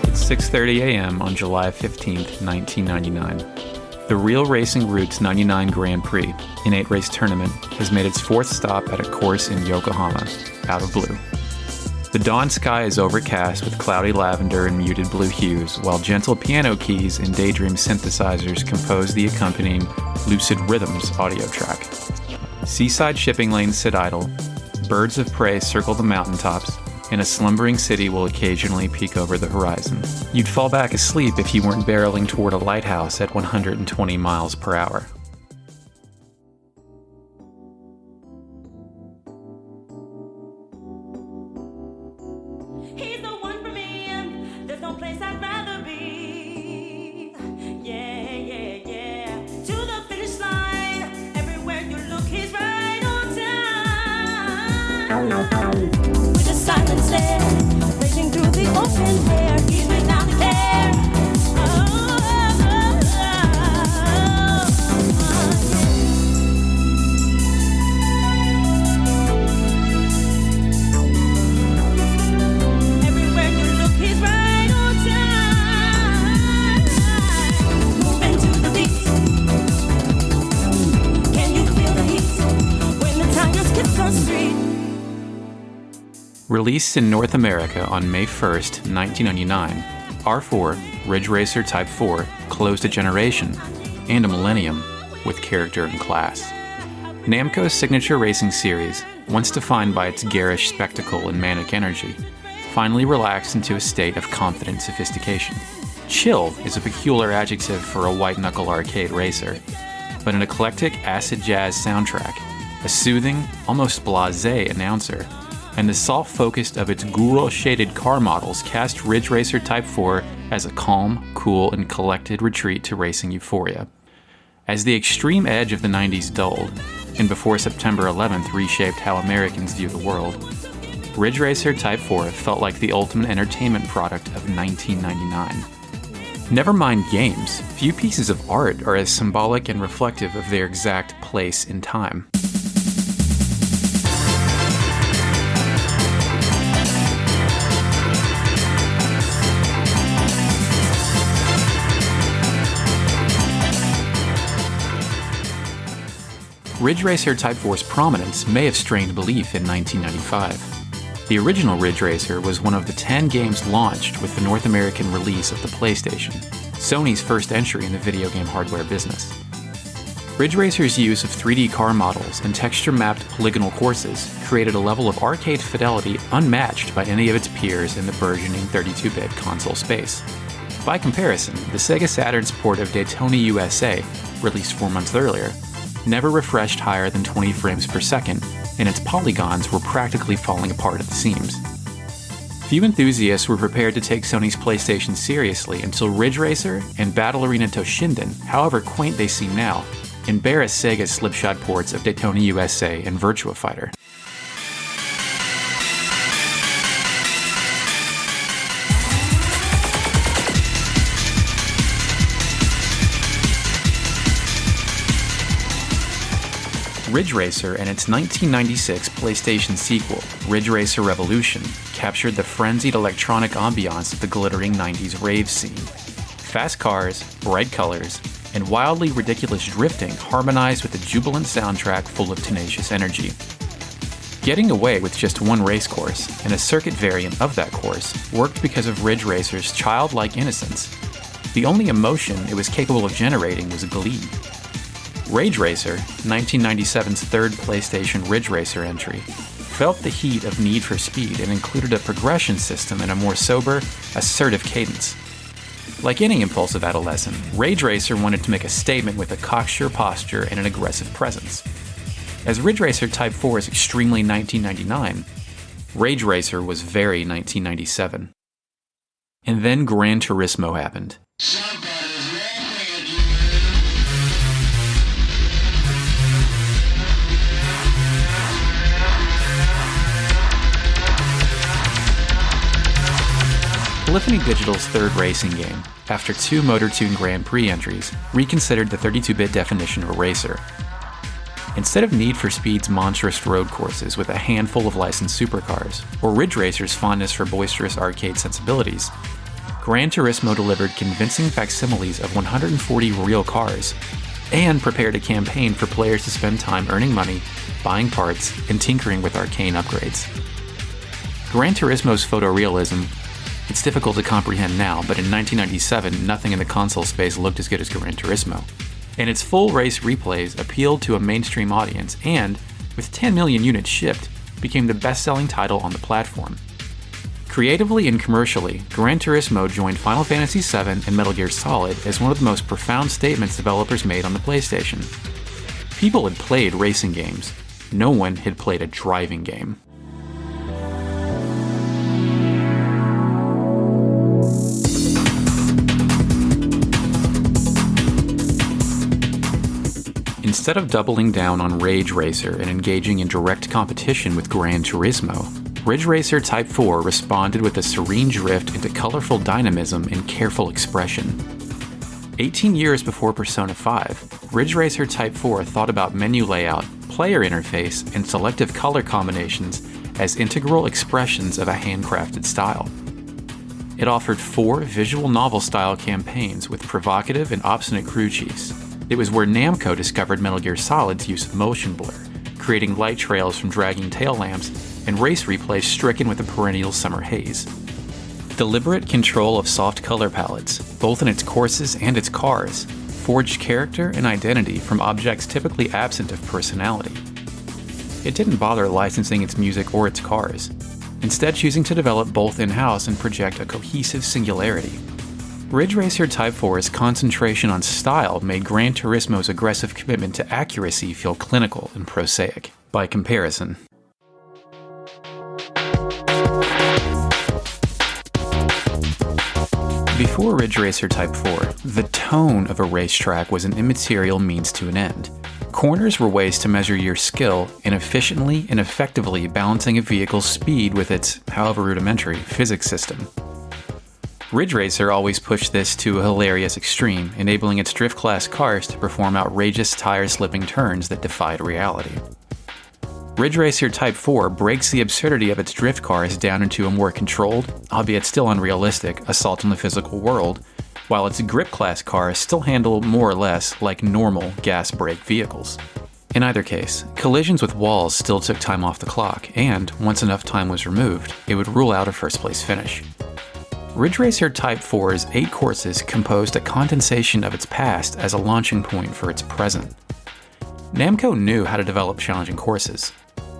It's 6:30 a.m. on July 15th, 1999. The Real Racing Roots 99 Grand Prix, an 8-race tournament, has made its fourth stop at a course in Yokohama, out of blue. The dawn sky is overcast with cloudy lavender and muted blue hues, while gentle piano keys and daydream synthesizers compose the accompanying Lucid Rhythms audio track. Seaside shipping lanes sit idle, birds of prey circle the mountaintops, and a slumbering city will occasionally peek over the horizon. You'd fall back asleep if you weren't barreling toward a lighthouse at 120 miles per hour. He's the one for me, and there's no place I'd rather be. Yeah, yeah, yeah. To the finish line, everywhere you look, he's right on time. With a silent stare, raging through the open air, he's without care. Everywhere you look, he's right on time. Moving to the beat. Can you feel the heat when the tires kiss the street? Released in North America on May 1st, 1999, R4, Ridge Racer Type 4, closed a generation and a millennium with character and class. Namco's signature racing series, once defined by its garish spectacle and manic energy, finally relaxed into a state of confident sophistication. Chill is a peculiar adjective for a white-knuckle arcade racer, but an eclectic acid jazz soundtrack, a soothing, almost blasé announcer, and the soft focus of its Guru-shaded car models cast Ridge Racer Type 4 as a calm, cool, and collected retreat to racing euphoria. As the extreme edge of the 90s dulled, and before September 11th reshaped how Americans view the world, Ridge Racer Type 4 felt like the ultimate entertainment product of 1999. Never mind games, few pieces of art are as symbolic and reflective of their exact place in time. Ridge Racer Type 4's prominence may have strained belief in 1995. The original Ridge Racer was one of the 10 games launched with the North American release of the PlayStation, Sony's first entry in the video game hardware business. Ridge Racer's use of 3D car models and texture-mapped polygonal courses created a level of arcade fidelity unmatched by any of its peers in the burgeoning 32-bit console space. By comparison, the Sega Saturn's port of Daytona USA, released 4 months earlier, never refreshed higher than 20 frames per second, and its polygons were practically falling apart at the seams. Few enthusiasts were prepared to take Sony's PlayStation seriously until Ridge Racer and Battle Arena Toshinden, however quaint they seem now, embarrassed Sega's slipshod ports of Daytona USA and Virtua Fighter. Ridge Racer and its 1996 PlayStation sequel, Ridge Racer Revolution, captured the frenzied electronic ambiance of the glittering 90s rave scene. Fast cars, bright colors, and wildly ridiculous drifting harmonized with a jubilant soundtrack full of tenacious energy. Getting away with just one race course, and a circuit variant of that course, worked because of Ridge Racer's childlike innocence. The only emotion it was capable of generating was glee. Rage Racer, 1997's third PlayStation Ridge Racer entry, felt the heat of Need for Speed and included a progression system and a more sober, assertive cadence. Like any impulsive adolescent, Rage Racer wanted to make a statement with a cocksure posture and an aggressive presence. As Ridge Racer Type 4 is extremely 1999, Rage Racer was very 1997. And then Gran Turismo happened. Polyphony Digital's third racing game, after 2 MotorTune Grand Prix entries, reconsidered the 32-bit definition of a racer. Instead of Need for Speed's monstrous road courses with a handful of licensed supercars, or Ridge Racer's fondness for boisterous arcade sensibilities, Gran Turismo delivered convincing facsimiles of 140 real cars, and prepared a campaign for players to spend time earning money, buying parts, and tinkering with arcane upgrades. Gran Turismo's photorealism, it's difficult to comprehend now, but in 1997 nothing in the console space looked as good as Gran Turismo. And its full race replays appealed to a mainstream audience and, with 10 million units shipped, became the best-selling title on the platform. Creatively and commercially, Gran Turismo joined Final Fantasy VII and Metal Gear Solid as one of the most profound statements developers made on the PlayStation. People had played racing games. No one had played a driving game. Instead of doubling down on Rage Racer and engaging in direct competition with Gran Turismo, Ridge Racer Type 4 responded with a serene drift into colorful dynamism and careful expression. 18 years before Persona 5, Ridge Racer Type 4 thought about menu layout, player interface, and selective color combinations as integral expressions of a handcrafted style. It offered 4 visual novel-style campaigns with provocative and obstinate crew chiefs. It was where Namco discovered Metal Gear Solid's use of motion blur, creating light trails from dragging tail lamps and race replays stricken with a perennial summer haze. Deliberate control of soft color palettes, both in its courses and its cars, forged character and identity from objects typically absent of personality. It didn't bother licensing its music or its cars, instead choosing to develop both in-house and project a cohesive singularity. Ridge Racer Type 4's concentration on style made Gran Turismo's aggressive commitment to accuracy feel clinical and prosaic. By comparison, before Ridge Racer Type 4, the tone of a racetrack was an immaterial means to an end. Corners were ways to measure your skill in efficiently and effectively balancing a vehicle's speed with its, however rudimentary, physics system. Ridge Racer always pushed this to a hilarious extreme, enabling its drift class cars to perform outrageous tire-slipping turns that defied reality. Ridge Racer Type 4 breaks the absurdity of its drift cars down into a more controlled, albeit still unrealistic, assault on the physical world, while its grip class cars still handle more or less like normal gas brake vehicles. In either case, collisions with walls still took time off the clock, and once enough time was removed, it would rule out a first-place finish. Ridge Racer Type 4's 8 courses composed a condensation of its past as a launching point for its present. Namco knew how to develop challenging courses.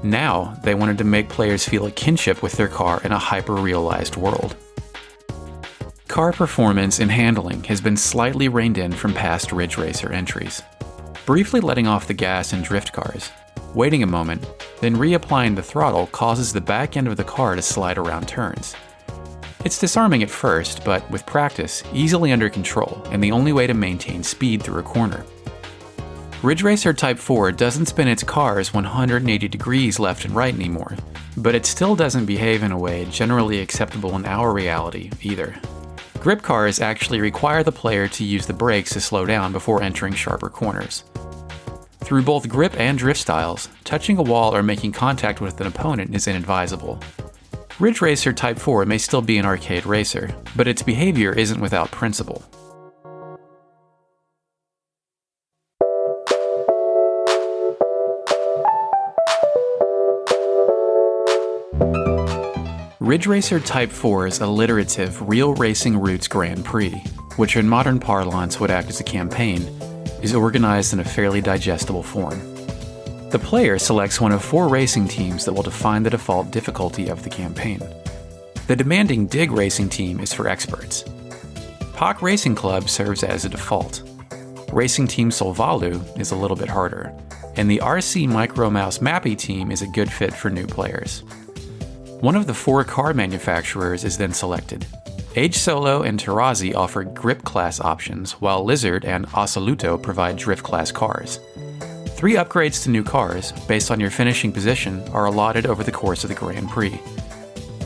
Now, they wanted to make players feel a kinship with their car in a hyper-realized world. Car performance and handling has been slightly reined in from past Ridge Racer entries. Briefly letting off the gas in drift cars, waiting a moment, then reapplying the throttle causes the back end of the car to slide around turns. It's disarming at first, but with practice, easily under control, and the only way to maintain speed through a corner. Ridge Racer Type 4 doesn't spin its cars 180 degrees left and right anymore, but it still doesn't behave in a way generally acceptable in our reality either. Grip cars actually require the player to use the brakes to slow down before entering sharper corners. Through both grip and drift styles, touching a wall or making contact with an opponent is inadvisable. Ridge Racer Type 4 may still be an arcade racer, but its behavior isn't without principle. Ridge Racer Type 4's alliterative Real Racing Roots Grand Prix, which in modern parlance would act as a campaign, is organized in a fairly digestible form. The player selects one of 4 racing teams that will define the default difficulty of the campaign. The demanding Dig Racing team is for experts. POC Racing Club serves as a default. Racing Team Solvalu is a little bit harder, and the RC Micro Mouse Mappy team is a good fit for new players. One of the 4 car manufacturers is then selected. Age Solo and Tarazi offer grip class options, while Lizard and Assoluto provide drift class cars. 3 upgrades to new cars, based on your finishing position, are allotted over the course of the Grand Prix.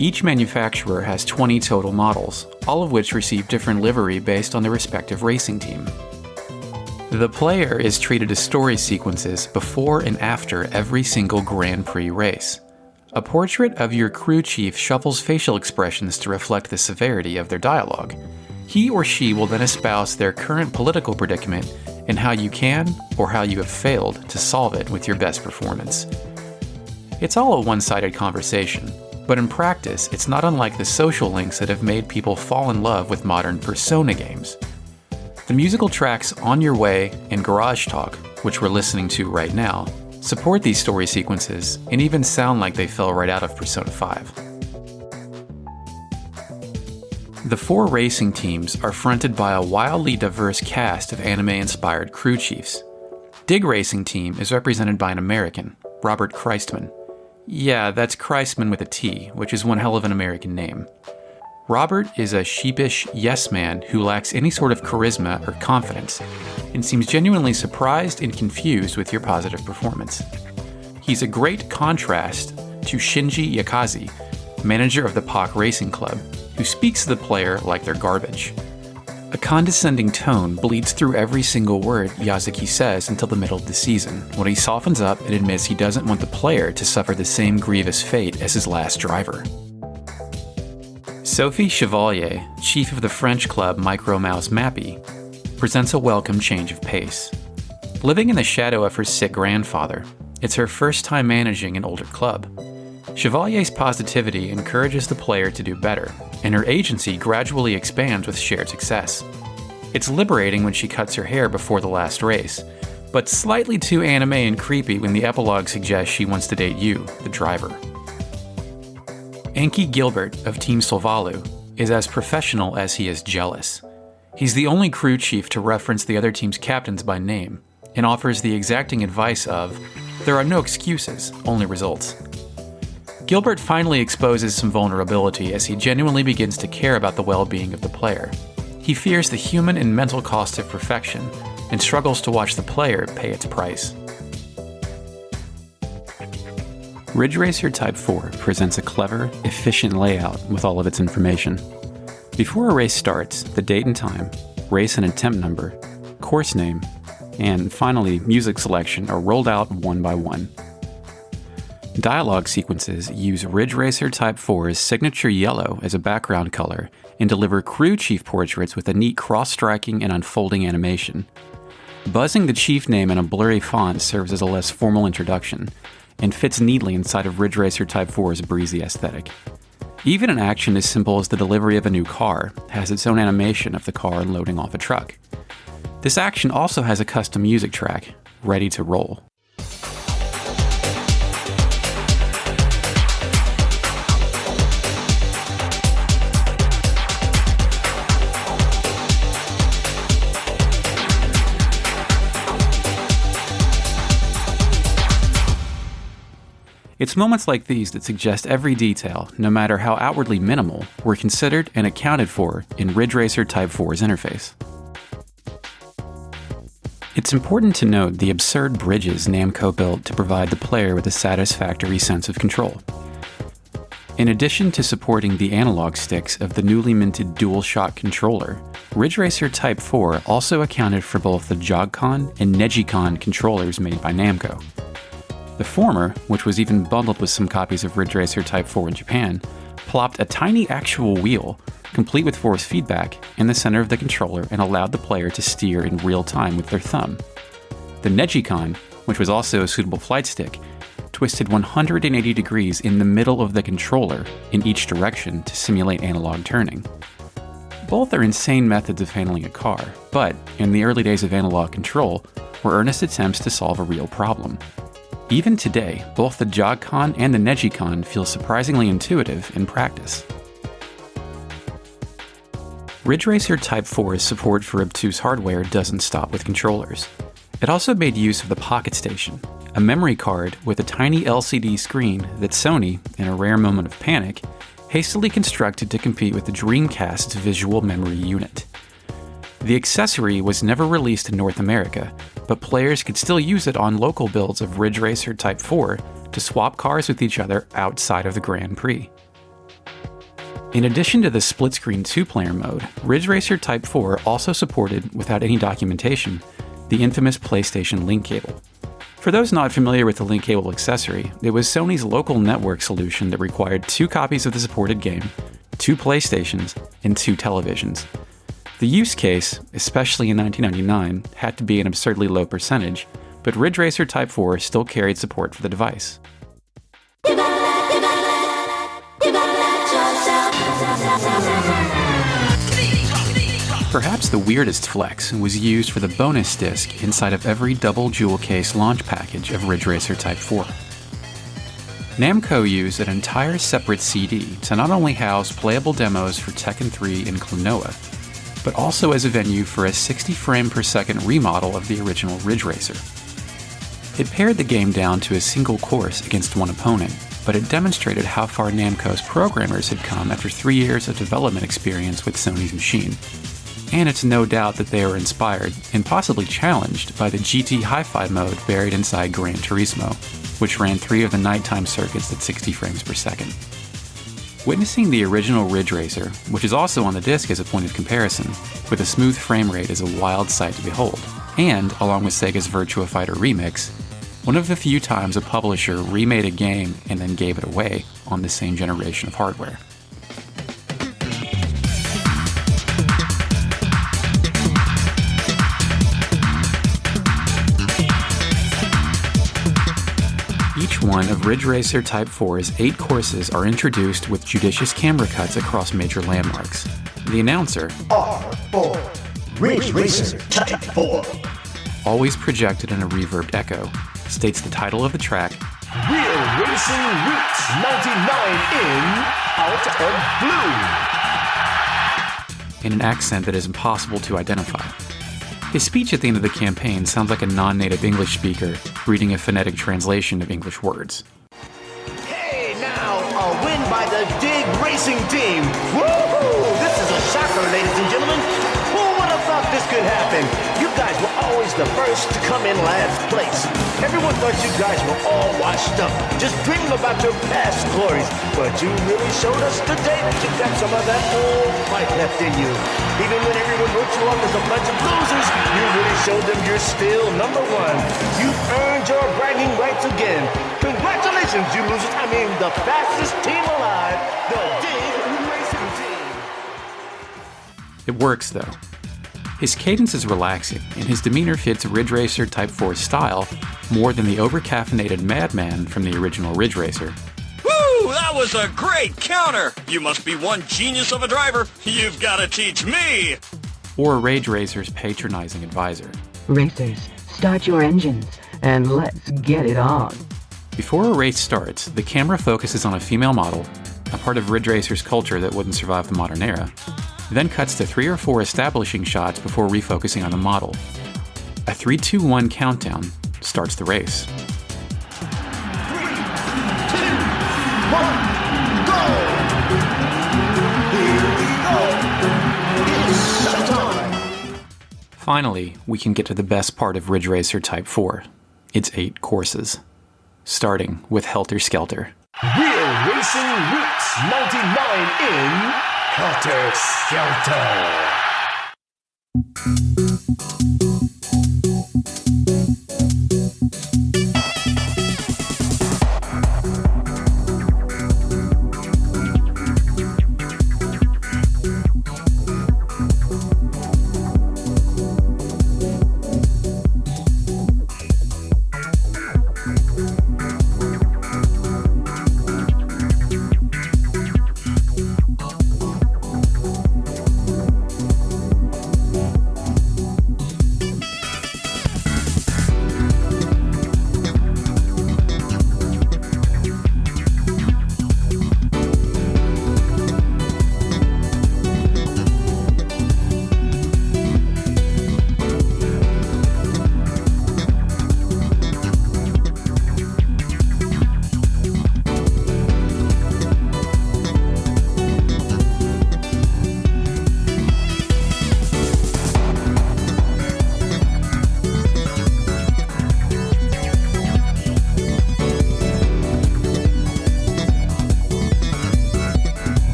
Each manufacturer has 20 total models, all of which receive different livery based on their respective racing team. The player is treated to story sequences before and after every single Grand Prix race. A portrait of your crew chief shuffles facial expressions to reflect the severity of their dialogue. He or she will then espouse their current political predicament and how you can, or how you have failed, to solve it with your best performance. It's all a one-sided conversation, but in practice, it's not unlike the social links that have made people fall in love with modern Persona games. The musical tracks On Your Way and Garage Talk, which we're listening to right now, support these story sequences and even sound like they fell right out of Persona 5. The 4 racing teams are fronted by a wildly diverse cast of anime-inspired crew chiefs. Dig Racing Team is represented by an American, Robert Christman. Yeah, that's Christman with a T, which is one hell of an American name. Robert is a sheepish yes man who lacks any sort of charisma or confidence, and seems genuinely surprised and confused with your positive performance. He's a great contrast to Shinji Yakazi, manager of the POC Racing Club, who speaks to the player like they're garbage. A condescending tone bleeds through every single word Yazaki says until the middle of the season, when he softens up and admits he doesn't want the player to suffer the same grievous fate as his last driver. Sophie Chevalier, chief of the French club Micro Mouse Mappy, presents a welcome change of pace. Living in the shadow of her sick grandfather, it's her first time managing an older club. Chevalier's positivity encourages the player to do better, and her agency gradually expands with shared success. It's liberating when she cuts her hair before the last race, but slightly too anime and creepy when the epilogue suggests she wants to date you, the driver. Anki Gilbert of Team Solvalu is as professional as he is jealous. He's the only crew chief to reference the other team's captains by name, and offers the exacting advice of, "There are no excuses, only results." Gilbert finally exposes some vulnerability as he genuinely begins to care about the well-being of the player. He fears the human and mental cost of perfection, and struggles to watch the player pay its price. Ridge Racer Type 4 presents a clever, efficient layout with all of its information. Before a race starts, the date and time, race and attempt number, course name, and finally music selection are rolled out one by one. Dialogue sequences use Ridge Racer Type 4's signature yellow as a background color and deliver crew chief portraits with a neat cross-striking and unfolding animation. Buzzing the chief name in a blurry font serves as a less formal introduction, and fits neatly inside of Ridge Racer Type 4's breezy aesthetic. Even an action as simple as the delivery of a new car has its own animation of the car loading off a truck. This action also has a custom music track, ready to roll. It's moments like these that suggest every detail, no matter how outwardly minimal, were considered and accounted for in Ridge Racer Type 4's interface. It's important to note the absurd bridges Namco built to provide the player with a satisfactory sense of control. In addition to supporting the analog sticks of the newly minted DualShock controller, Ridge Racer Type 4 also accounted for both the Joy-Con and Neji-Con controllers made by Namco. The former, which was even bundled with some copies of Ridge Racer Type 4 in Japan, plopped a tiny actual wheel, complete with force feedback, in the center of the controller and allowed the player to steer in real time with their thumb. The Neji-Con, which was also a suitable flight stick, twisted 180 degrees in the middle of the controller in each direction to simulate analog turning. Both are insane methods of handling a car, but, in the early days of analog control, were earnest attempts to solve a real problem. Even today, both the Joy-Con and the Neji-Con feel surprisingly intuitive in practice. Ridge Racer Type 4's support for obtuse hardware doesn't stop with controllers. It also made use of the Pocket Station, a memory card with a tiny LCD screen that Sony, in a rare moment of panic, hastily constructed to compete with the Dreamcast's visual memory unit. The accessory was never released in North America, but players could still use it on local builds of Ridge Racer Type 4 to swap cars with each other outside of the Grand Prix. In addition to the split-screen 2-player mode, Ridge Racer Type 4 also supported, without any documentation, the infamous PlayStation link cable. For those not familiar with the link cable accessory, it was Sony's local network solution that required 2 copies of the supported game, 2 PlayStations, and 2 televisions. The use case, especially in 1999, had to be an absurdly low percentage, but Ridge Racer Type 4 still carried support for the device. Perhaps the weirdest flex was used for the bonus disc inside of every double jewel case launch package of Ridge Racer Type 4. Namco used an entire separate CD to not only house playable demos for Tekken 3 and Klonoa, but also as a venue for a 60 frame per second remodel of the original Ridge Racer. It pared the game down to a single course against one opponent, but it demonstrated how far Namco's programmers had come after 3 years of development experience with Sony's machine. And it's no doubt that they were inspired, and possibly challenged, by the GT Hi-Fi mode buried inside Gran Turismo, which ran 3 of the nighttime circuits at 60 frames per second. Witnessing the original Ridge Racer, which is also on the disc as a point of comparison, with a smooth frame rate is a wild sight to behold, and, along with Sega's Virtua Fighter remix, one of the few times a publisher remade a game and then gave it away on the same generation of hardware. Each one of Ridge Racer Type 4's 8 courses are introduced with judicious camera cuts across major landmarks. The announcer, R4, Ridge Racer Type 4, always projected in a reverbed echo, states the title of the track, Real Racing Roots 99 in Out of Blue, in an accent that is impossible to identify. His speech at the end of the campaign sounds like a non-native English speaker reading a phonetic translation of English words. Hey now, a win by the Dig Racing Team! Woohoo! This is a shocker, ladies and gentlemen! Who would have thought this could happen? You guys were always the first to come in last place. Everyone thought you guys were all washed up, just dreaming about your past glories. But you really showed us today that you got some of that old fight left in you. Even when everyone wrote you off as a bunch of losers, you really showed them you're still number one. You earned your bragging rights again. Congratulations, you losers. I mean, the fastest team alive, the Dig Racing Team. It works, though. His cadence is relaxing, and his demeanor fits Ridge Racer Type 4's style more than the over-caffeinated madman from the original Ridge Racer. Woo! That was a great counter! You must be one genius of a driver. You've got to teach me! Or Ridge Racer's patronizing advisor. Racers, start your engines, and let's get it on. Before a race starts, the camera focuses on a female model, a part of Ridge Racer's culture that wouldn't survive the modern era, then cuts to 3 or 4 establishing shots before refocusing on the model. A 3-2-1 countdown starts the race. 3, 2, 1, go! Here we go! It's showtime! Finally, we can get to the best part of Ridge Racer Type 4, its 8 courses, starting with Helter Skelter. Real Racing Roots 99 in Helter Skelter.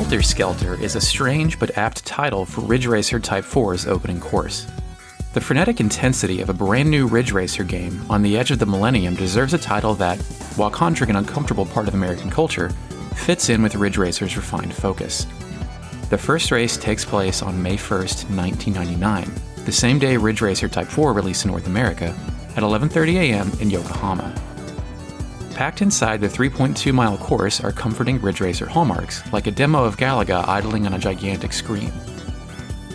Helter Skelter is a strange but apt title for Ridge Racer Type 4's opening course. The frenetic intensity of a brand new Ridge Racer game on the edge of the millennium deserves a title that, while conjuring an uncomfortable part of American culture, fits in with Ridge Racer's refined focus. The first race takes place on May 1st, 1999, the same day Ridge Racer Type 4 released in North America, at 11:30 a.m. in Yokohama. Packed inside the 3.2-mile course are comforting Ridge Racer hallmarks, like a demo of Galaga idling on a gigantic screen.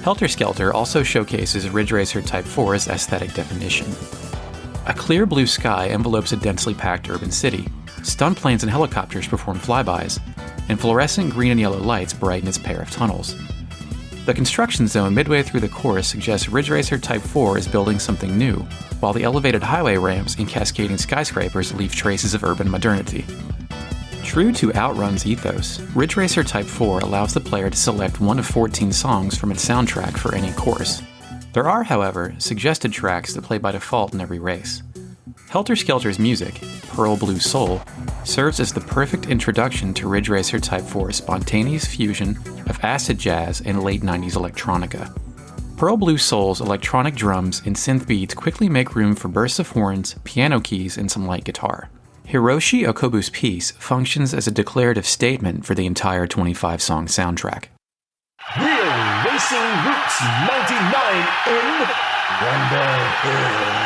Helter Skelter also showcases Ridge Racer Type 4's aesthetic definition. A clear blue sky envelopes a densely packed urban city, stunt planes and helicopters perform flybys, and fluorescent green and yellow lights brighten its pair of tunnels. The construction zone midway through the course suggests Ridge Racer Type 4 is building something new, while the elevated highway ramps and cascading skyscrapers leave traces of urban modernity. True to Outrun's ethos, Ridge Racer Type 4 allows the player to select one of 14 songs from its soundtrack for any course. There are, however, suggested tracks that play by default in every race. Helter Skelter's music, Pearl Blue Soul, serves as the perfect introduction to Ridge Racer Type 4's spontaneous fusion of acid jazz and late 90s electronica. Pearl Blue Soul's electronic drums and synth beats quickly make room for bursts of horns, piano keys, and some light guitar. Hiroshi Okobu's piece functions as a declarative statement for the entire 25-song soundtrack. Real Racing Roots 99 in Wonder Hill.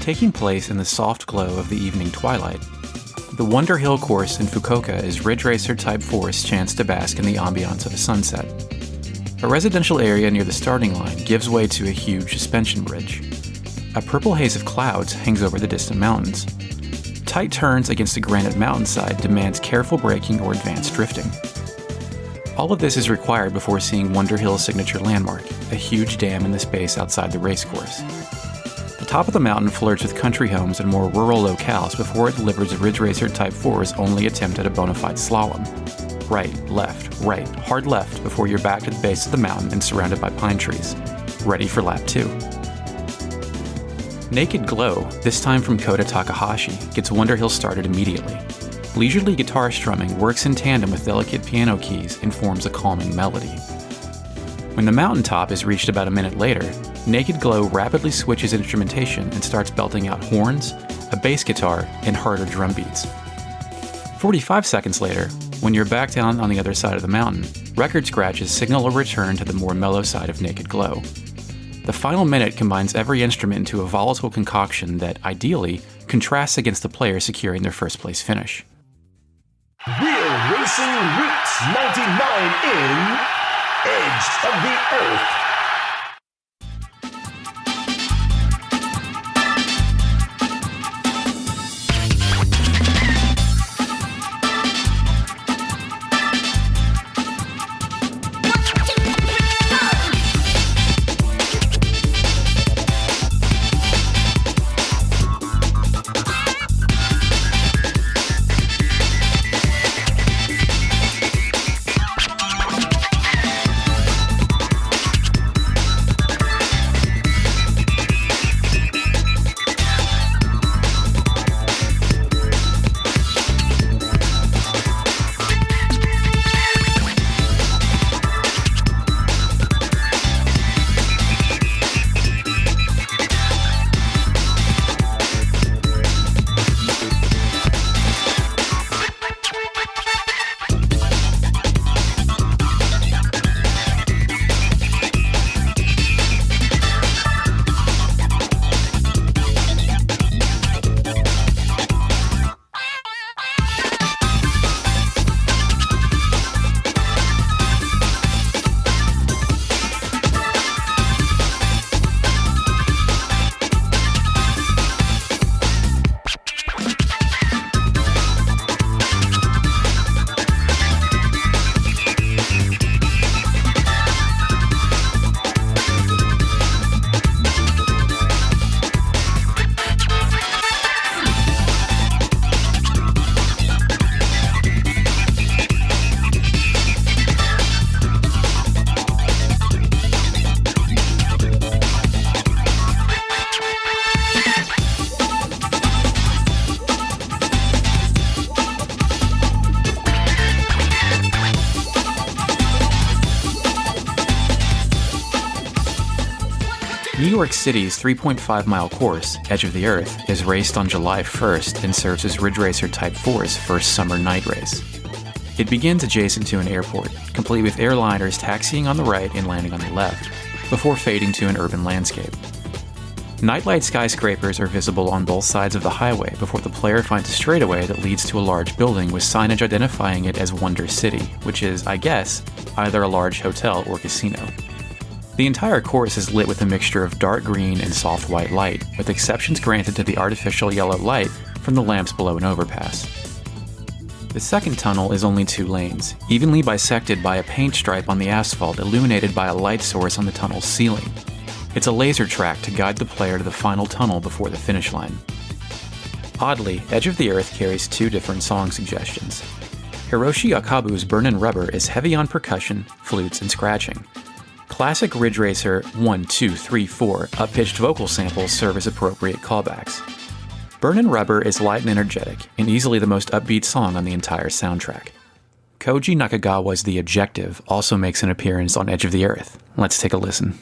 Taking place in the soft glow of the evening twilight, the Wonder Hill course in Fukuoka is Ridge Racer Type 4's chance to bask in the ambiance of a sunset. A residential area near the starting line gives way to a huge suspension bridge. A purple haze of clouds hangs over the distant mountains. Tight turns against the granite mountainside demands careful braking or advanced drifting. All of this is required before seeing Wonder Hill's signature landmark, a huge dam in the space outside the racecourse. The top of the mountain flirts with country homes and more rural locales before it delivers Ridge Racer Type 4's only attempt at a bona fide slalom. Right, right, hard left before you're back to the base of the mountain and surrounded by pine trees. Ready for lap 2. Naked Glow, this time from Kota Takahashi, gets Wonder Hill started immediately. Leisurely guitar strumming works in tandem with delicate piano keys and forms a calming melody. When the mountaintop is reached about a minute later, Naked Glow rapidly switches instrumentation and starts belting out horns, a bass guitar, and harder drum beats. 45 seconds later, when you're back down on the other side of the mountain, record scratches signal a return to the more mellow side of Naked Glow. The final minute combines every instrument into a volatile concoction that, ideally, contrasts against the player securing their first place finish. Real Racing Roots 99 in Edge of the Earth. New York City's 3.5-mile course, Edge of the Earth, is raced on July 1st and serves as Ridge Racer Type 4's first summer night race. It begins adjacent to an airport, complete with airliners taxiing on the right and landing on the left, before fading to an urban landscape. Nightlight skyscrapers are visible on both sides of the highway before the player finds a straightaway that leads to a large building with signage identifying it as Wonder City, which is, I guess, either a large hotel or casino. The entire course is lit with a mixture of dark green and soft white light, with exceptions granted to the artificial yellow light from the lamps below an overpass. The second tunnel is only 2 lanes, evenly bisected by a paint stripe on the asphalt illuminated by a light source on the tunnel's ceiling. It's a laser track to guide the player to the final tunnel before the finish line. Oddly, Edge of the Earth carries 2 different song suggestions. Hiroshi Akabu's Burnin' Rubber is heavy on percussion, flutes, and scratching. Classic Ridge Racer 1, 2, 3, 4 up-pitched vocal samples serve as appropriate callbacks. Burnin' Rubber is light and energetic, and easily the most upbeat song on the entire soundtrack. Koji Nakagawa's The Objective also makes an appearance on Edge of the Earth. Let's take a listen.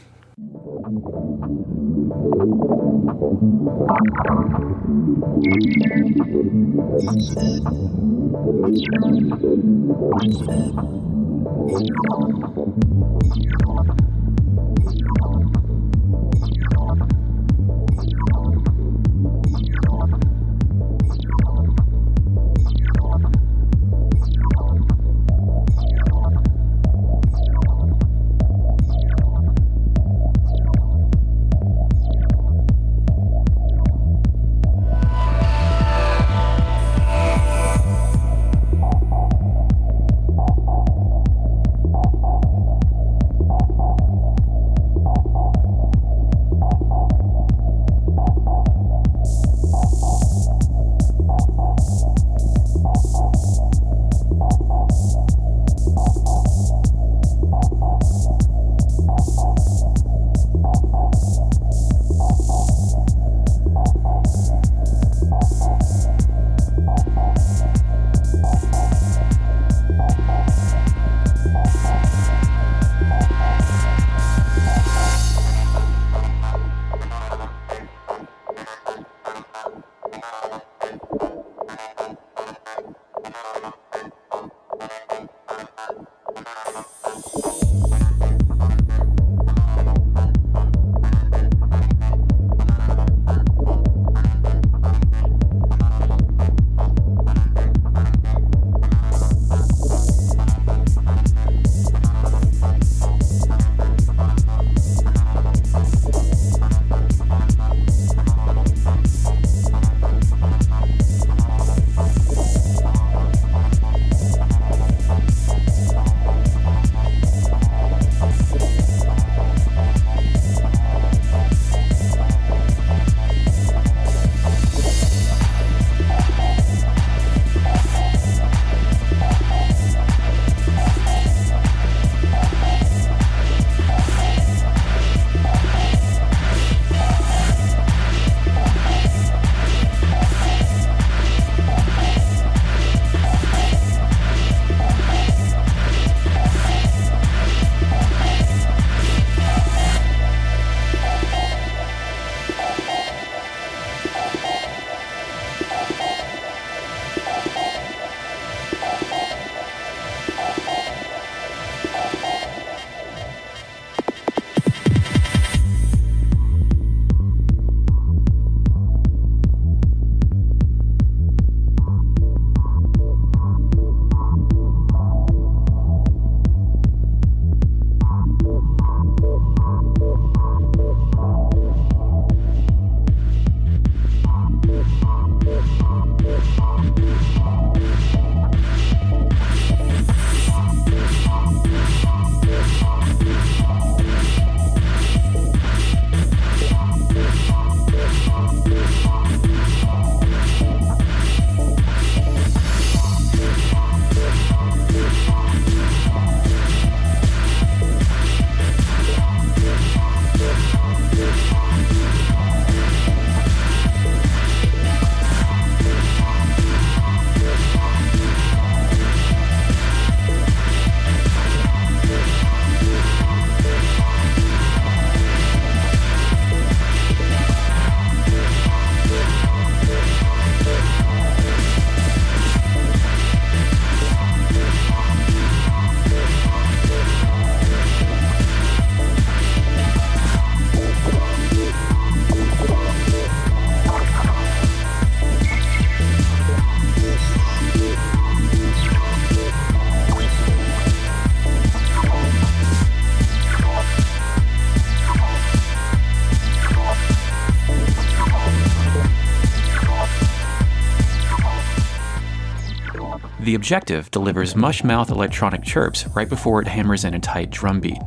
The objective delivers mush-mouth electronic chirps right before it hammers in a tight drum beat.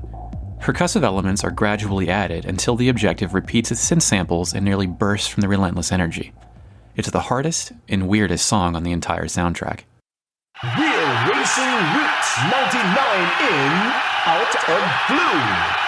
Percussive elements are gradually added until the objective repeats its synth samples and nearly bursts from the relentless energy. It's the hardest and weirdest song on the entire soundtrack. Real Racing Roots 99 in Out of Blue.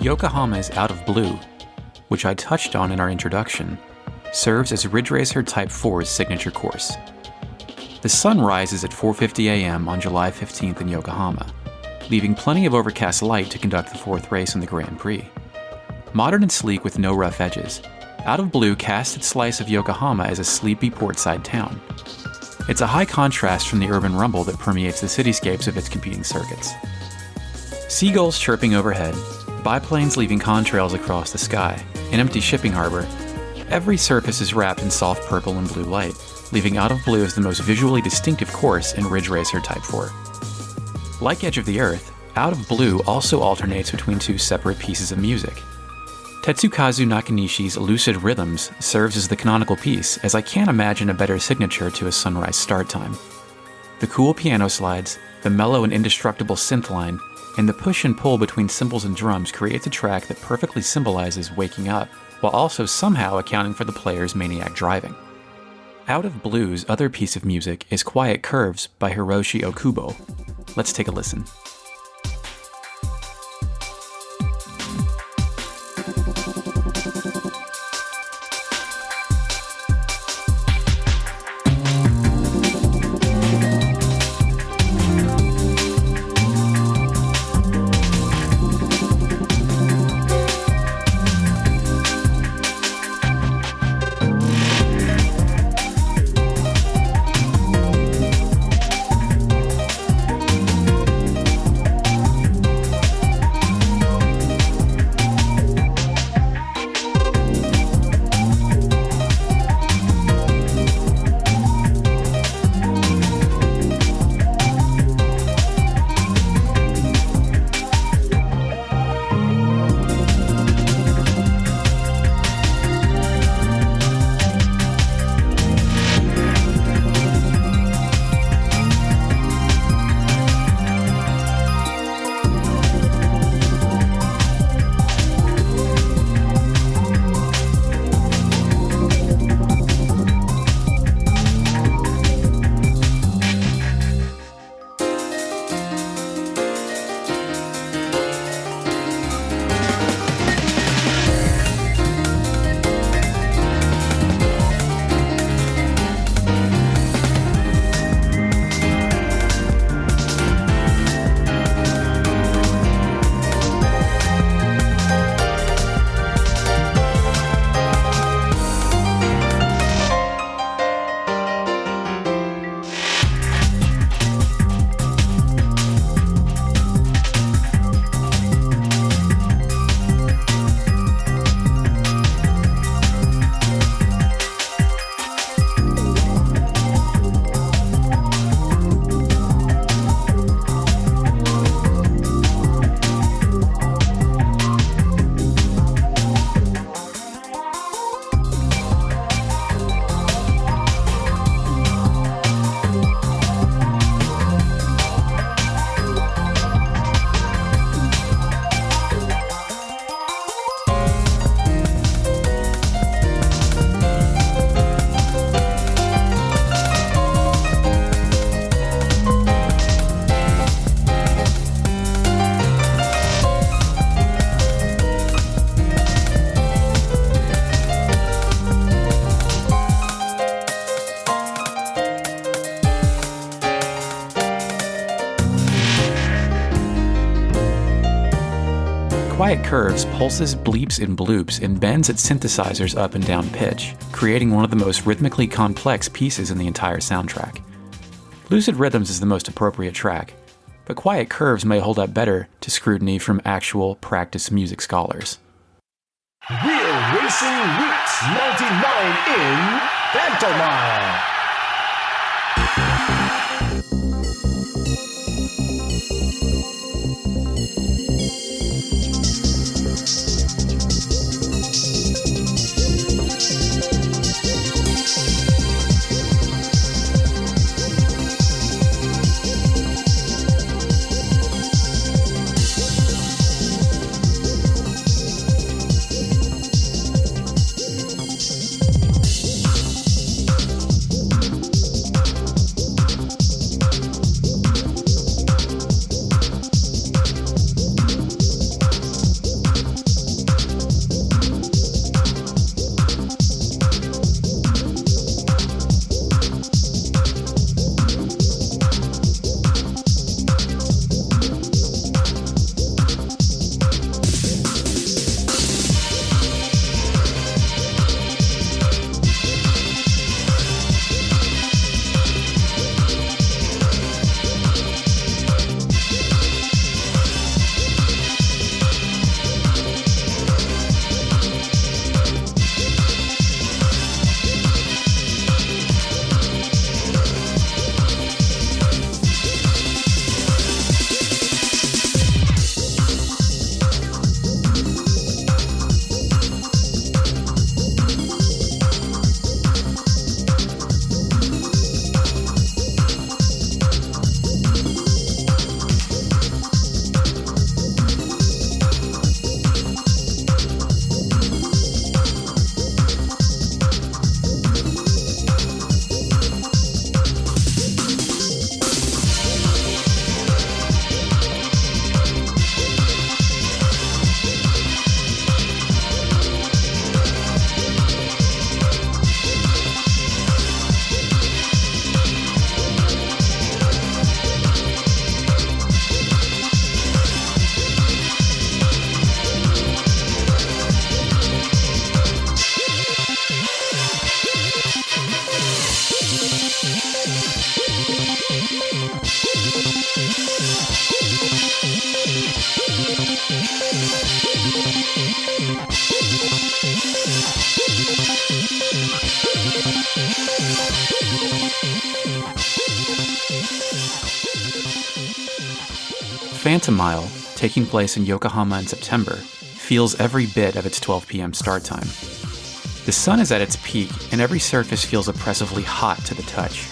Yokohama's Out of Blue, which I touched on in our introduction, serves as Ridge Racer Type 4's signature course. The sun rises at 4:50 a.m. on July 15th in Yokohama, leaving plenty of overcast light to conduct the fourth race in the Grand Prix. Modern and sleek with no rough edges, Out of Blue casts its slice of Yokohama as a sleepy portside town. It's a high contrast from the urban rumble that permeates the cityscapes of its competing circuits. Seagulls chirping overhead, biplanes leaving contrails across the sky, an empty shipping harbor. Every surface is wrapped in soft purple and blue light, leaving Out of Blue as the most visually distinctive course in Ridge Racer Type 4. Like Edge of the Earth, Out of Blue also alternates between two separate pieces of music. Tetsukazu Nakanishi's Lucid Rhythms serves as the canonical piece, as I can't imagine a better signature to a sunrise start time. The cool piano slides, the mellow and indestructible synth line, and the push and pull between cymbals and drums creates a track that perfectly symbolizes waking up, while also somehow accounting for the player's maniac driving. Out of Blue's other piece of music is Quiet Curves by Hiroshi Okubo. Let's take a listen. Quiet Curves pulses, bleeps, and bloops and bends its synthesizers up and down pitch, creating one of the most rhythmically complex pieces in the entire soundtrack. Lucid Rhythms is the most appropriate track, but Quiet Curves may hold up better to scrutiny from actual practice music scholars. Real Racing Roots 99 in Phantomile. Phantomile, taking place in Yokohama in September, feels every bit of its 12 p.m. start time. The sun is at its peak, and every surface feels oppressively hot to the touch.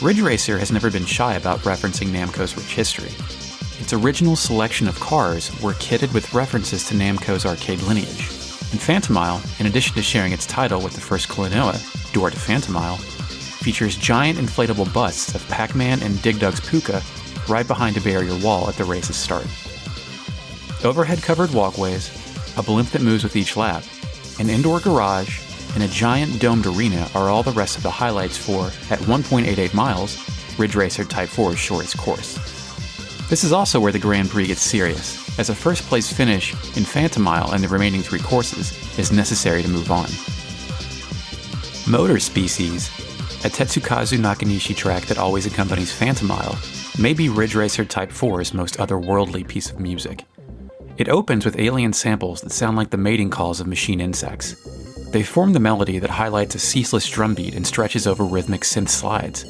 Ridge Racer has never been shy about referencing Namco's rich history. Its original selection of cars were kitted with references to Namco's arcade lineage. And Phantomile, in addition to sharing its title with the first Klonoa, Door to Phantomile, features giant inflatable busts of Pac-Man and Dig Dug's Puka right behind a barrier wall at the race's start. Overhead-covered walkways, a blimp that moves with each lap, an indoor garage, and a giant domed arena are all the rest of the highlights for, at 1.88 miles, Ridge Racer Type 4's shortest course. This is also where the Grand Prix gets serious, as a first-place finish in Phantomile and the remaining 3 courses is necessary to move on. Motor Species, a Tetsukazu Nakanishi track that always accompanies Phantomile, may be Ridge Racer Type 4's most otherworldly piece of music. It opens with alien samples that sound like the mating calls of machine insects. They form the melody that highlights a ceaseless drum beat and stretches over rhythmic synth slides.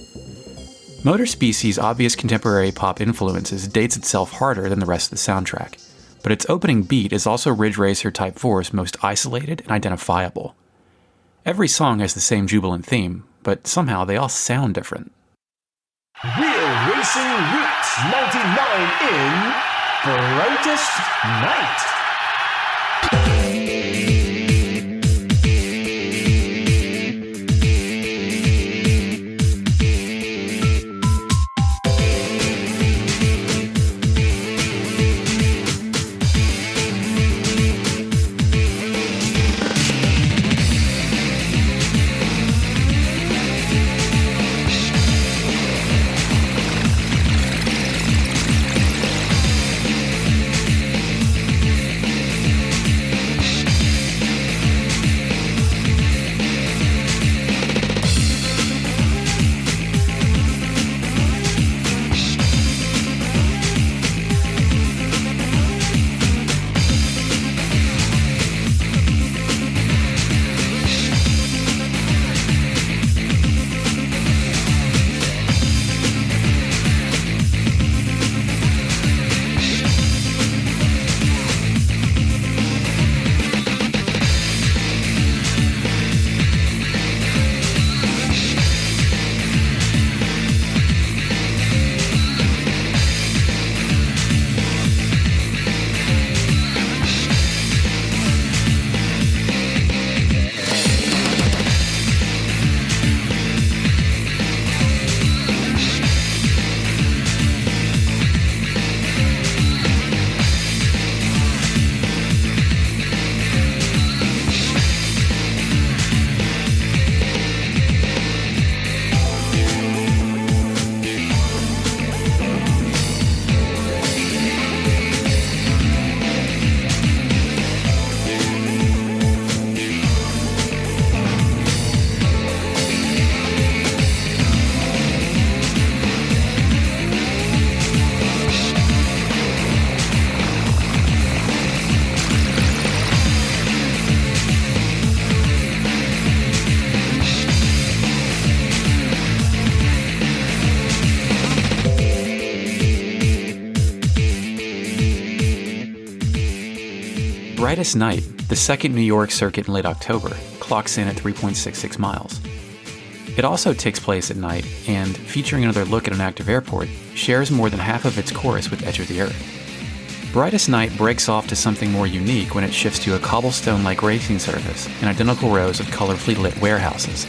Motor Species' obvious contemporary pop influences dates itself harder than the rest of the soundtrack, but its opening beat is also Ridge Racer Type 4's most isolated and identifiable. Every song has the same jubilant theme, but somehow they all sound different. Real Racing Roots 99 in Brightest Night. Brightest Night, the second New York circuit in late October, clocks in at 3.66 miles. It also takes place at night and, featuring another look at an active airport, shares more than half of its course with Edge of the Earth. Brightest Night breaks off to something more unique when it shifts to a cobblestone-like racing surface and identical rows of colorfully lit warehouses.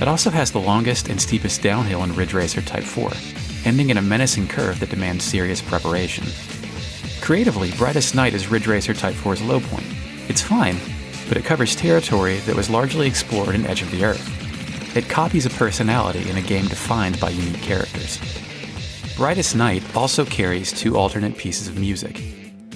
It also has the longest and steepest downhill in Ridge Racer Type 4, ending in a menacing curve that demands serious preparation. Creatively, Brightest Night is Ridge Racer Type 4's low point. It's fine, but it covers territory that was largely explored in Edge of the Earth. It copies a personality in a game defined by unique characters. Brightest Night also carries two alternate pieces of music.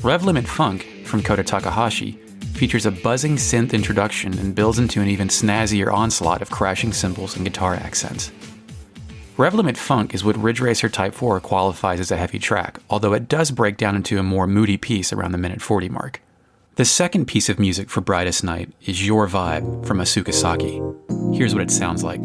Rev Limit Funk, from Kota Takahashi, features a buzzing synth introduction and builds into an even snazzier onslaught of crashing cymbals and guitar accents. Rev Limit Funk is what Ridge Racer Type 4 qualifies as a heavy track, although it does break down into a more moody piece around the minute 40 mark. The second piece of music for Brightest Night is Your Vibe from Asuka Saki. Here's what it sounds like.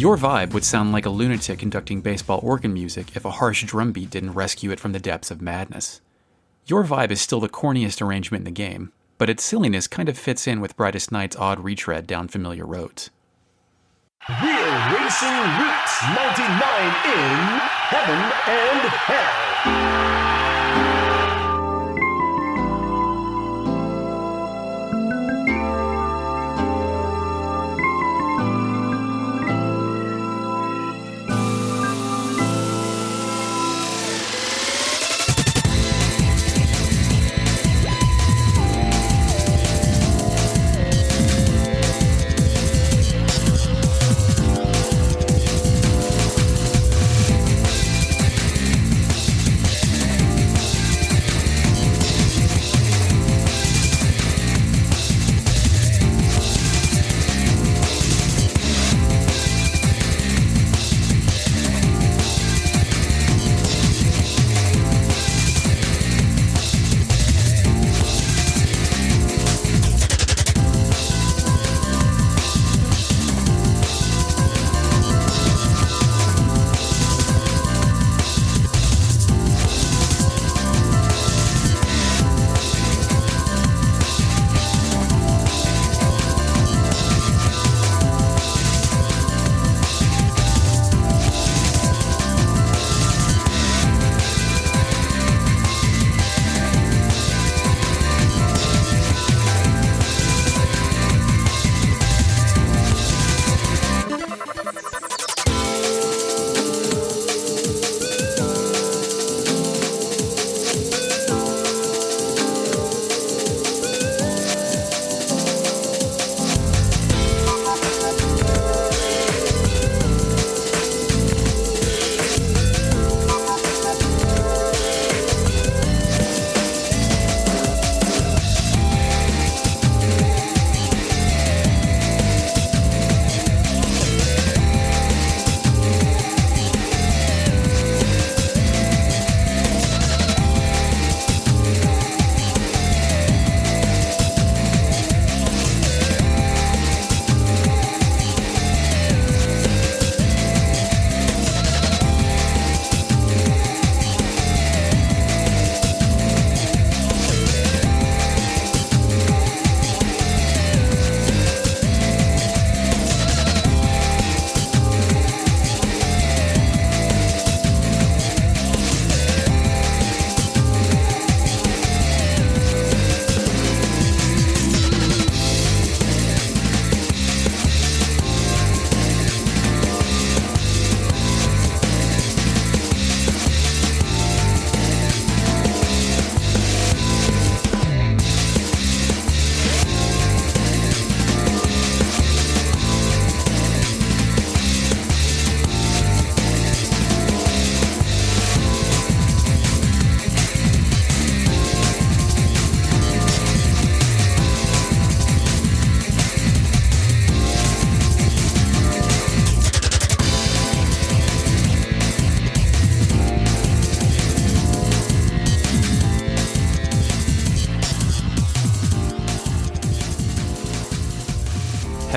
Your Vibe would sound like a lunatic conducting baseball organ music if a harsh drum beat didn't rescue it from the depths of madness. Your Vibe is still the corniest arrangement in the game, but its silliness kind of fits in with Brightest Night's odd retread down familiar roads. Real Racing Roots 99 in Heaven and Hell.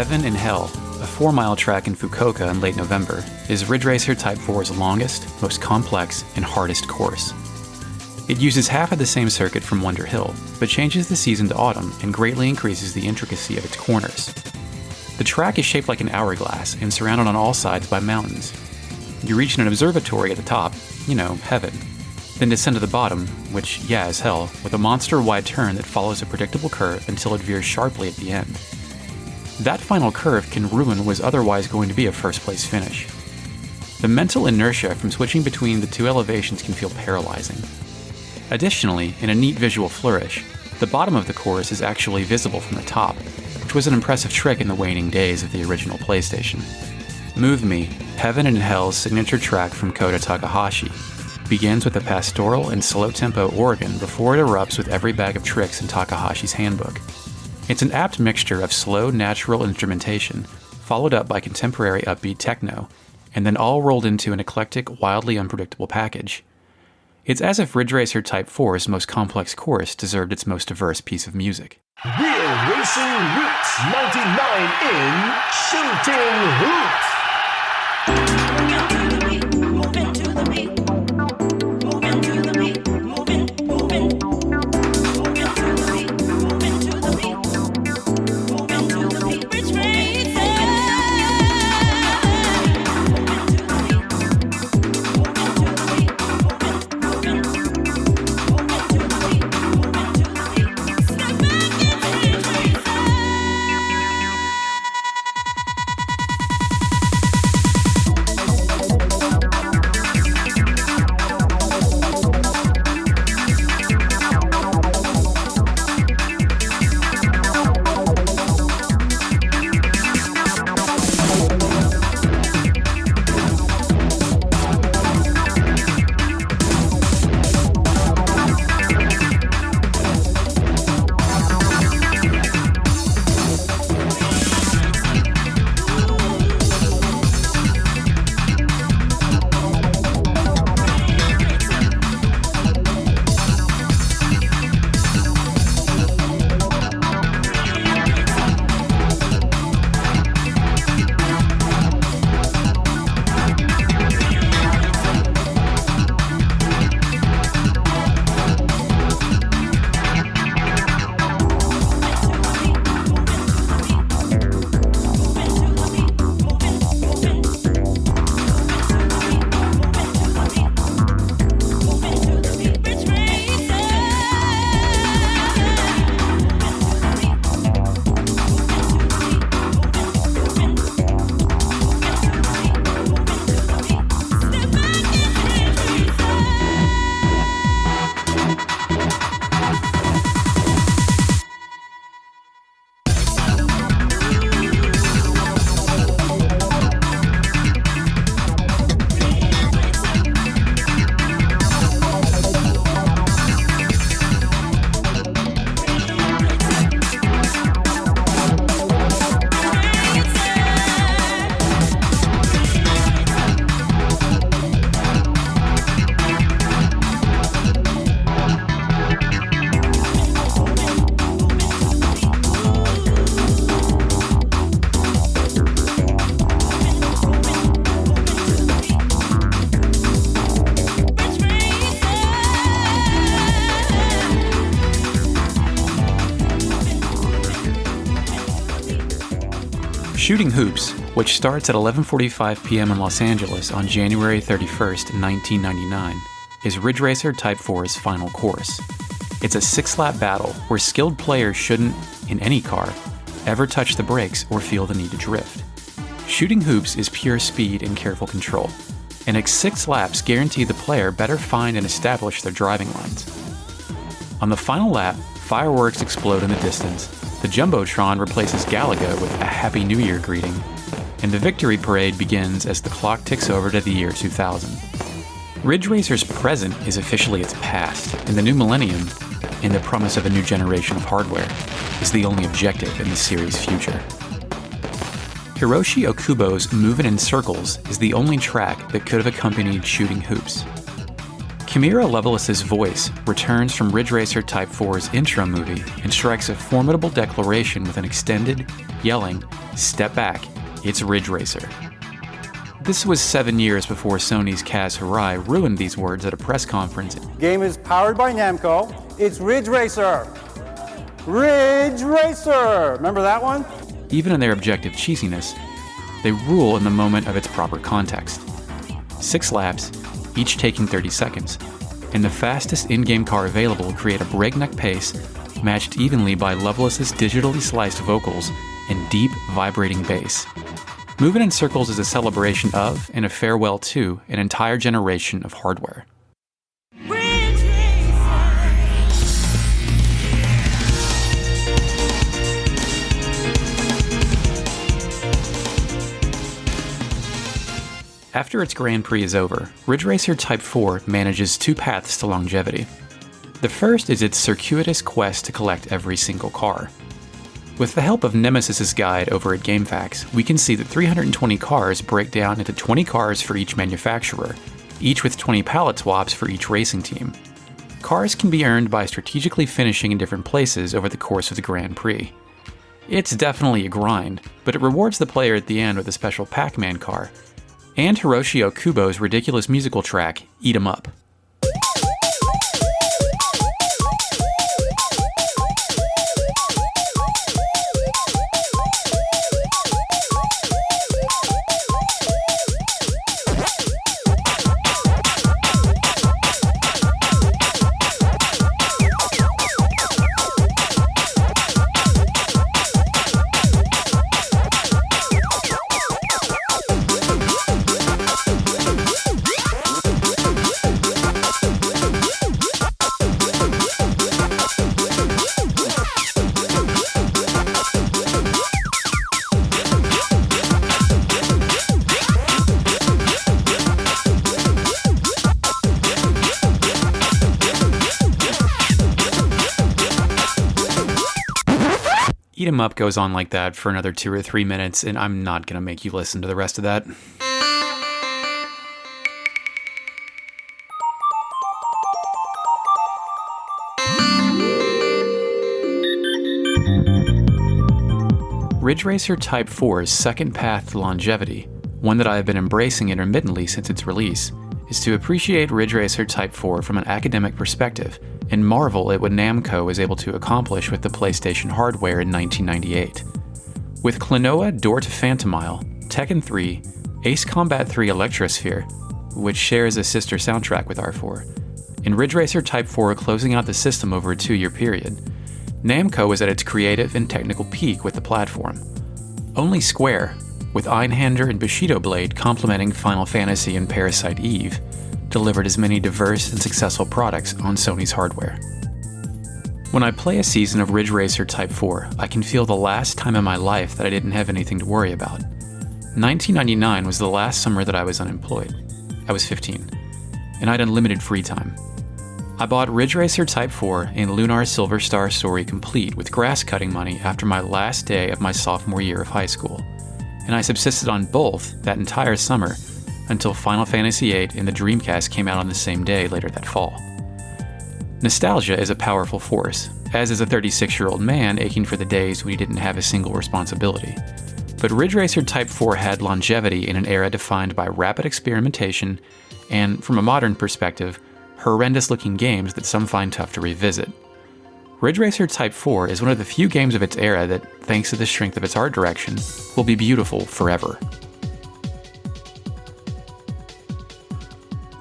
Heaven and Hell, a 4-mile track in Fukuoka in late November, is Ridge Racer Type 4's longest, most complex, and hardest course. It uses half of the same circuit from Wonder Hill, but changes the season to autumn and greatly increases the intricacy of its corners. The track is shaped like an hourglass and surrounded on all sides by mountains. You reach an observatory at the top, heaven, then descend to the bottom, which, is hell, with a monster-wide turn that follows a predictable curve until it veers sharply at the end. That final curve can ruin what was otherwise going to be a first-place finish. The mental inertia from switching between the two elevations can feel paralyzing. Additionally, in a neat visual flourish, the bottom of the course is actually visible from the top, which was an impressive trick in the waning days of the original PlayStation. Move Me, Heaven and Hell's signature track from Kota Takahashi, begins with a pastoral and slow-tempo organ before it erupts with every bag of tricks in Takahashi's handbook. It's an apt mixture of slow, natural instrumentation, followed up by contemporary upbeat techno, and then all rolled into an eclectic, wildly unpredictable package. It's as if Ridge Racer Type 4's most complex course deserved its most diverse piece of music. Real Racing Roots 99 in Shooting Hoops. Moving to the beat, moving to the beat, moving to the beat, moving to the beat, moving to the beat, Ridge Racer. Shooting Hoops, which starts at 11:45 p.m. in Los Angeles on January 31st, 1999, is Ridge Racer Type 4's final course. It's a 6-lap battle where skilled players shouldn't, in any car, ever touch the brakes or feel the need to drift. Shooting Hoops is pure speed and careful control, and its 6 laps guarantee the player better find and establish their driving lines. On the final lap, fireworks explode in the distance, the Jumbotron replaces Galaga with a Happy New Year greeting, and the victory parade begins as the clock ticks over to the year 2000. Ridge Racer's present is officially its past, and the new millennium, and the promise of a new generation of hardware, is the only objective in the series' future. Hiroshi Okubo's Movin' in Circles is the only track that could have accompanied Shooting Hoops. Chimera Lovelace's voice returns from Ridge Racer Type 4's intro movie and strikes a formidable declaration with an extended, yelling, "Step back, it's Ridge Racer." This was 7 years before Sony's Kaz Hirai ruined these words at a press conference. Game is powered by Namco. It's Ridge Racer. Ridge Racer! Remember that one? Even in their objective cheesiness, they rule in the moment of its proper context. 6 laps, each taking 30 seconds, and the fastest in-game car available create a breakneck pace matched evenly by Lovelace's digitally sliced vocals and deep, vibrating bass. Moving in Circles is a celebration of and a farewell to an entire generation of hardware. After its Grand Prix is over, Ridge Racer Type 4 manages 2 paths to longevity. The first is its circuitous quest to collect every single car. With the help of Nemesis's guide over at GameFAQs, we can see that 320 cars break down into 20 cars for each manufacturer, each with 20 pallet swaps for each racing team. Cars can be earned by strategically finishing in different places over the course of the Grand Prix. It's definitely a grind, but it rewards the player at the end with a special Pac-Man car, and Hiroshi Okubo's ridiculous musical track, Eat 'em Up. Eat 'em Up goes on like that for another 2 or 3 minutes, and I'm not going to make you listen to the rest of that. Ridge Racer Type 4's second path to longevity, one that I have been embracing intermittently since its release, is to appreciate Ridge Racer Type 4 from an academic perspective and marvel at what Namco was able to accomplish with the PlayStation hardware in 1998. With Klonoa Door to Phantomile, Tekken 3, Ace Combat 3 Electrosphere, which shares a sister soundtrack with R4, and Ridge Racer Type 4 closing out the system over a 2-year period, Namco was at its creative and technical peak with the platform. Only Square, with Einhander and Bushido Blade complementing Final Fantasy and Parasite Eve, delivered as many diverse and successful products on Sony's hardware. When I play a season of Ridge Racer Type 4, I can feel the last time in my life that I didn't have anything to worry about. 1999 was the last summer that I was unemployed. I was 15, and I had unlimited free time. I bought Ridge Racer Type 4 and Lunar Silver Star Story complete with grass cutting money after my last day of my sophomore year of high school, and I subsisted on both that entire summer until Final Fantasy VIII and the Dreamcast came out on the same day later that fall. Nostalgia is a powerful force, as is a 36-year-old man aching for the days when he didn't have a single responsibility. But Ridge Racer Type 4 had longevity in an era defined by rapid experimentation and, from a modern perspective, horrendous-looking games that some find tough to revisit. Ridge Racer Type 4 is one of the few games of its era that, thanks to the strength of its art direction, will be beautiful forever.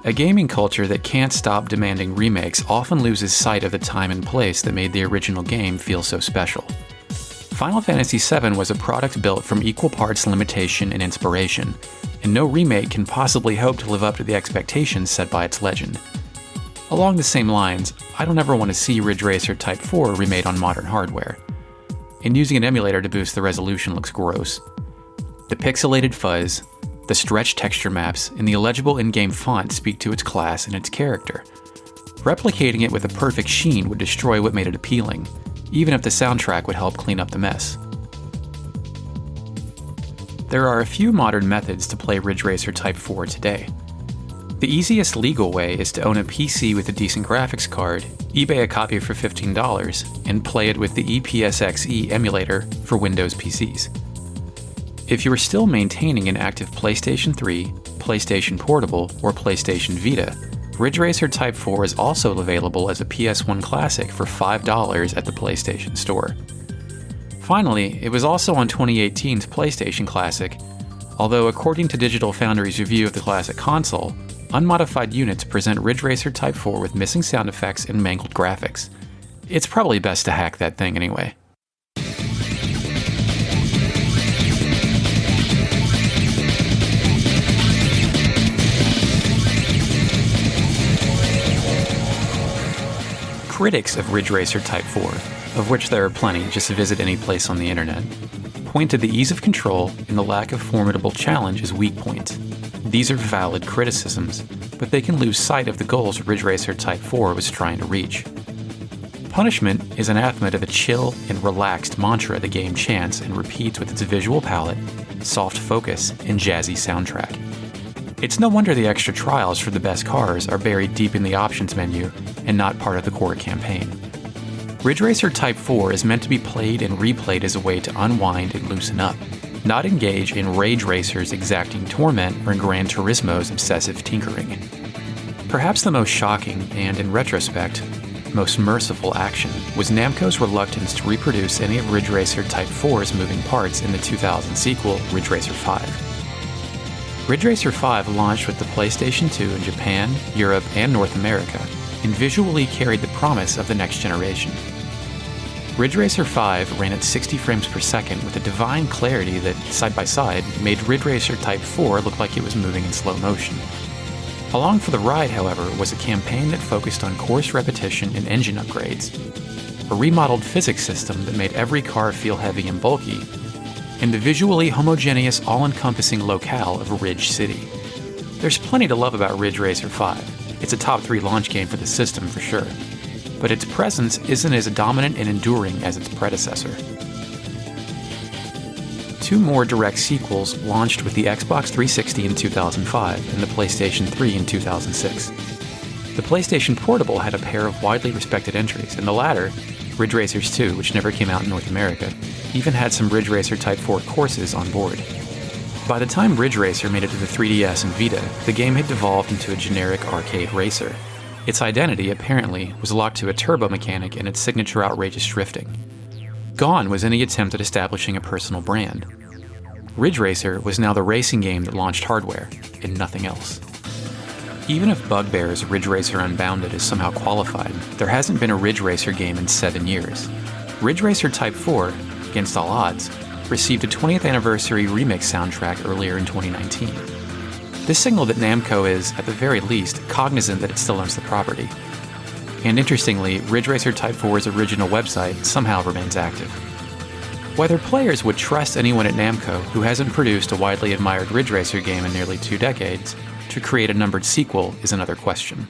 A gaming culture that can't stop demanding remakes often loses sight of the time and place that made the original game feel so special. Final Fantasy VII was a product built from equal parts limitation and inspiration, and no remake can possibly hope to live up to the expectations set by its legend. Along the same lines, I don't ever want to see Ridge Racer Type 4 remade on modern hardware. And using an emulator to boost the resolution looks gross. The pixelated fuzz, the stretched texture maps, and the illegible in-game font speak to its class and its character. Replicating it with a perfect sheen would destroy what made it appealing, even if the soundtrack would help clean up the mess. There are a few modern methods to play Ridge Racer Type 4 today. The easiest legal way is to own a PC with a decent graphics card, eBay a copy for $15, and play it with the EPSXE emulator for Windows PCs. If you are still maintaining an active PlayStation 3, PlayStation Portable, or PlayStation Vita, Ridge Racer Type 4 is also available as a PS1 Classic for $5 at the PlayStation Store. Finally, it was also on 2018's PlayStation Classic, although according to Digital Foundry's review of the Classic console, unmodified units present Ridge Racer Type 4 with missing sound effects and mangled graphics. It's probably best to hack that thing anyway. Critics of Ridge Racer Type 4, of which there are plenty, just visit any place on the internet, point to the ease of control and the lack of formidable challenge as weak points. These are valid criticisms, but they can lose sight of the goals Ridge Racer Type 4 was trying to reach. Punishment is anathema to the chill and relaxed mantra the game chants and repeats with its visual palette, soft focus, and jazzy soundtrack. It's no wonder the extra trials for the best cars are buried deep in the options menu and not part of the core campaign. Ridge Racer Type 4 is meant to be played and replayed as a way to unwind and loosen up, not engage in Rage Racer's exacting torment or Gran Turismo's obsessive tinkering. Perhaps the most shocking and, in retrospect, most merciful action was Namco's reluctance to reproduce any of Ridge Racer Type 4's moving parts in the 2000 sequel, Ridge Racer 5. Ridge Racer 5 launched with the PlayStation 2 in Japan, Europe, and North America, and visually carried the promise of the next generation. Ridge Racer 5 ran at 60 frames per second with a divine clarity that, side by side, made Ridge Racer Type 4 look like it was moving in slow motion. Along for the ride, however, was a campaign that focused on course repetition and engine upgrades, a remodeled physics system that made every car feel heavy and bulky, and the visually homogeneous, all-encompassing locale of Ridge City. There's plenty to love about Ridge Racer 5. It's a top 3 launch game for the system for sure, but its presence isn't as dominant and enduring as its predecessor. 2 more direct sequels launched with the Xbox 360 in 2005 and the PlayStation 3 in 2006. The PlayStation Portable had a pair of widely respected entries, and the latter, Ridge Racers 2, which never came out in North America, even had some Ridge Racer Type 4 courses on board. By the time Ridge Racer made it to the 3DS and Vita, the game had devolved into a generic arcade racer. Its identity, apparently, was locked to a turbo mechanic and its signature outrageous drifting. Gone was any attempt at establishing a personal brand. Ridge Racer was now the racing game that launched hardware, and nothing else. Even if Bugbear's Ridge Racer Unbounded is somehow qualified, there hasn't been a Ridge Racer game in 7 years. Ridge Racer Type 4, against all odds, received a 20th anniversary remix soundtrack earlier in 2019. This signaled that Namco is, at the very least, cognizant that it still owns the property. And interestingly, Ridge Racer Type 4's original website somehow remains active. Whether players would trust anyone at Namco who hasn't produced a widely admired Ridge Racer game in nearly 2 decades to create a numbered sequel is another question.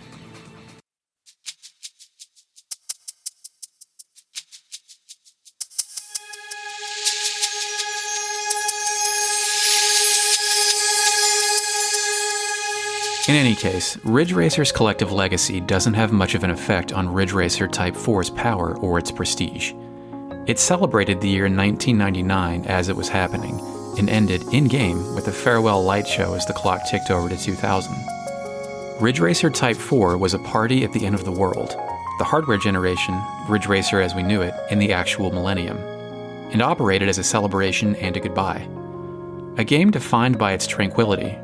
In any case, Ridge Racer's collective legacy doesn't have much of an effect on Ridge Racer Type 4's power or its prestige. It celebrated the year 1999 as it was happening, and ended in-game with a farewell light show as the clock ticked over to 2000. Ridge Racer Type 4 was a party at the end of the world, the hardware generation, Ridge Racer as we knew it, in the actual millennium, and operated as a celebration and a goodbye. A game defined by its tranquility,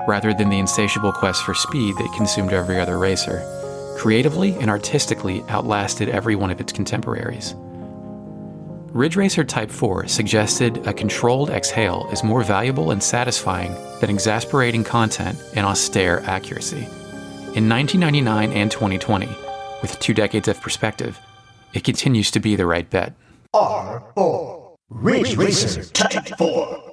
rather than the insatiable quest for speed that consumed every other racer, creatively and artistically outlasted every one of its contemporaries. Ridge Racer Type 4 suggested a controlled exhale is more valuable and satisfying than exasperating content and austere accuracy. In 1999 and 2020, with 2 decades of perspective, it continues to be the right bet. R4 Ridge Racer Type 4.